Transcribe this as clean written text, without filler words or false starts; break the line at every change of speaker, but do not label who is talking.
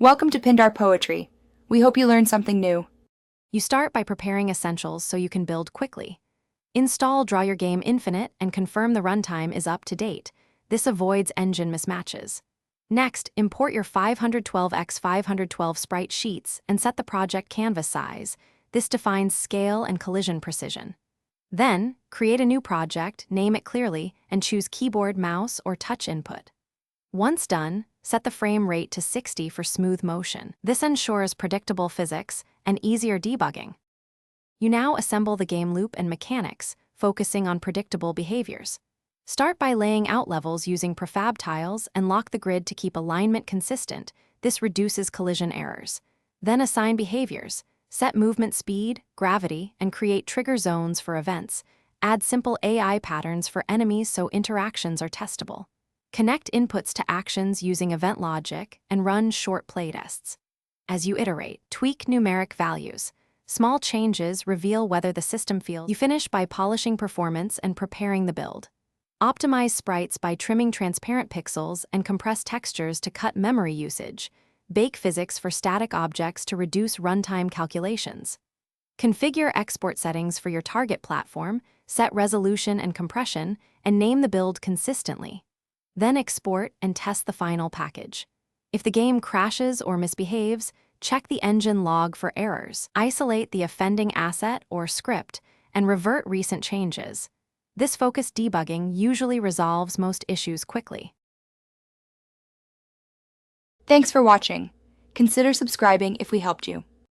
Welcome to Pindar Poetry. We hope you learned something new.
You start by preparing essentials so you can build quickly. Install Draw Your Game Infinite and confirm the runtime is up to date. This avoids engine mismatches. Next, import your 512x512 sprite sheets and set the project canvas size. This defines scale and collision precision. Then, create a new project, name it clearly, and choose keyboard, mouse, or touch input. Once done, set the frame rate to 60 for smooth motion. This ensures predictable physics and easier debugging. You now assemble the game loop and mechanics, focusing on predictable behaviors. Start by laying out levels using prefab tiles and lock the grid to keep alignment consistent. This reduces collision errors. Then assign behaviors. Set movement speed, gravity, and create trigger zones for events. Add simple AI patterns for enemies so interactions are testable. Connect inputs to actions using event logic and run short playtests. As you iterate, tweak numeric values. Small changes reveal whether the system feels. You finish by polishing performance and preparing the build. Optimize sprites by trimming transparent pixels and compress textures to cut memory usage. Bake physics for static objects to reduce runtime calculations. Configure export settings for your target platform, set resolution and compression, and name the build consistently. Then export and test the final package. If the game crashes or misbehaves, check the engine log for errors. Isolate the offending asset or script and revert recent changes. This focused debugging usually resolves most issues quickly.
Thanks for watching. Consider subscribing if we helped you.